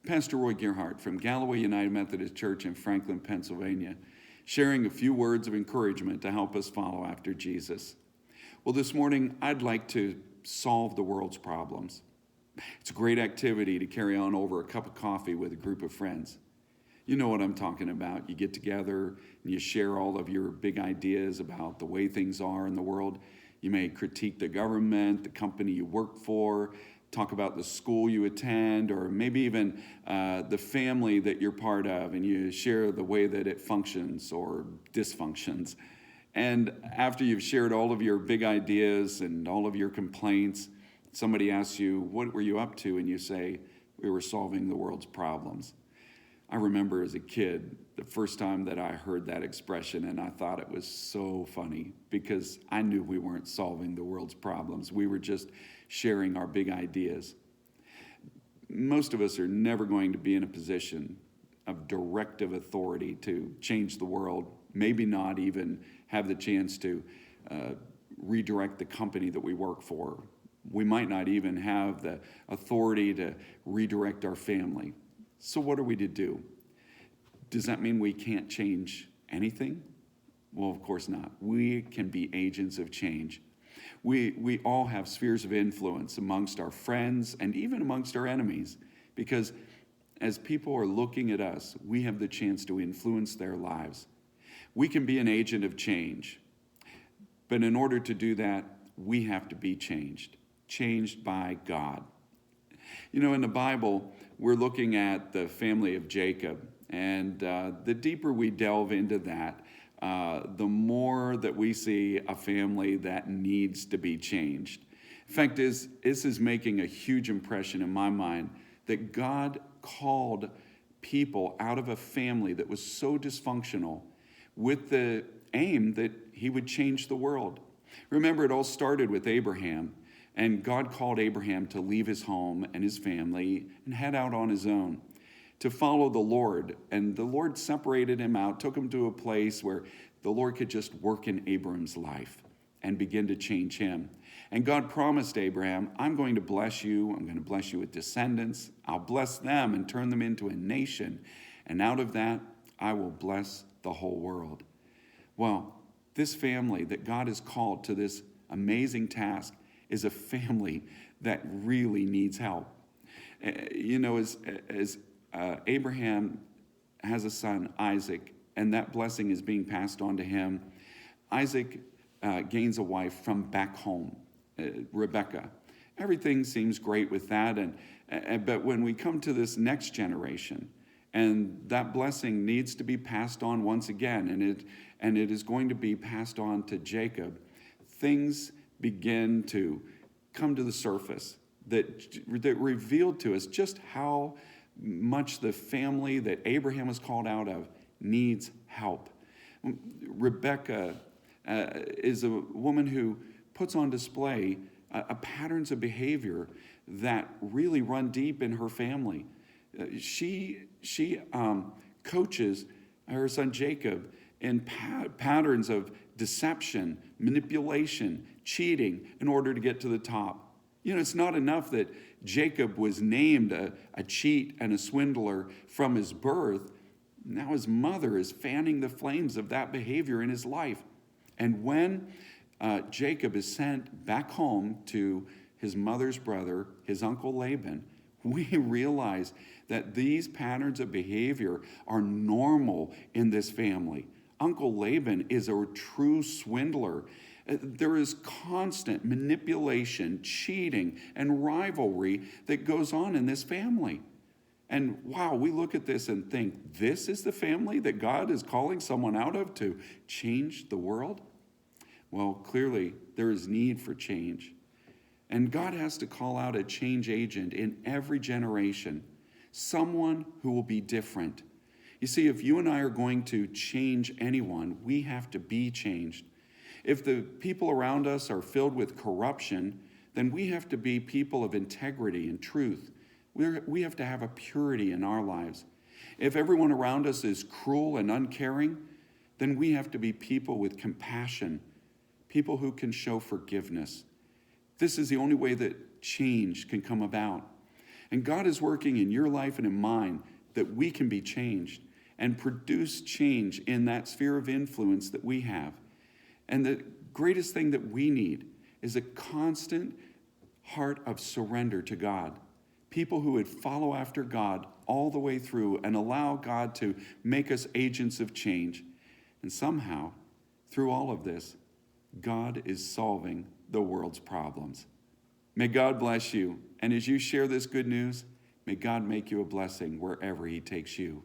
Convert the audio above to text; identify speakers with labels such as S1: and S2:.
S1: Pastor Roy Gerhardt from Galloway United Methodist Church in Franklin, Pennsylvania, sharing a few words of encouragement to help us follow after Jesus. Well, this morning, I'd like to solve the world's problems. It's a great activity to carry on over a cup of coffee with a group of friends. You know what I'm talking about. You get together and you share all of your big ideas about the way things are in the world. You may critique the government, the company you work for, talk about the school you attend, or maybe even the family that you're part of, and you share the way that it functions or dysfunctions. And after you've shared all of your big ideas and all of your complaints, somebody asks you, what were you up to? And you say, we were solving the world's problems. I remember as a kid, the first time that I heard that expression, and I thought it was so funny because I knew we weren't solving the world's problems. We were just sharing our big ideas. Most of us are never going to be in a position of directive authority to change the world, maybe not even have the chance to redirect the company that we work for. We might not even have the authority to redirect our family. So what are we to do? Does that mean we can't change anything? Well, of course not. We can be agents of change. We all have spheres of influence amongst our friends and even amongst our enemies, because as people are looking at us, we have the chance to influence their lives. We can be an agent of change, but in order to do that, we have to be changed by God. You know, in the Bible, we're looking at the family of Jacob, and the deeper we delve into that, the more that we see a family that needs to be changed. In fact, this is making a huge impression in my mind that God called people out of a family that was so dysfunctional with the aim that he would change the world. Remember, it all started with Abraham. And God called Abraham to leave his home and his family and head out on his own to follow the Lord. And the Lord separated him out, took him to a place where the Lord could just work in Abram's life and begin to change him. And God promised Abraham, I'm going to bless you. I'm going to bless you with descendants. I'll bless them and turn them into a nation. And out of that, I will bless the whole world. Well, this family that God has called to this amazing task is a family that really needs help. You know, as Abraham has a son, Isaac, and that blessing is being passed on to him, Isaac gains a wife from back home, Rebekah. Everything seems great with that, but when we come to this next generation, and that blessing needs to be passed on once again, and it is going to be passed on to Jacob, things begin to come to the surface that revealed to us just how much the family that Abraham was called out of needs help. Rebekah is a woman who puts on display patterns of behavior that really run deep in her family. She coaches her son Jacob in patterns of deception, manipulation, cheating in order to get to the top. You know, it's not enough that Jacob was named a cheat and a swindler from his birth. Now his mother is fanning the flames of that behavior in his life. And when Jacob is sent back home to his mother's brother, his uncle Laban, we realize that these patterns of behavior are normal in this family. Uncle Laban is a true swindler. There is constant manipulation, cheating, and rivalry that goes on in this family. And wow, we look at this and think, this is the family that God is calling someone out of to change the world? Well, clearly, there is need for change. And God has to call out a change agent in every generation, someone who will be different. You see, if you and I are going to change anyone, we have to be changed. If the people around us are filled with corruption, then we have to be people of integrity and truth. We have to have a purity in our lives. If everyone around us is cruel and uncaring, then we have to be people with compassion, people who can show forgiveness. This is the only way that change can come about. And God is working in your life and in mine that we can be changed and produce change in that sphere of influence that we have. And the greatest thing that we need is a constant heart of surrender to God. People who would follow after God all the way through and allow God to make us agents of change. And somehow, through all of this, God is solving the world's problems. May God bless you. And as you share this good news, may God make you a blessing wherever he takes you.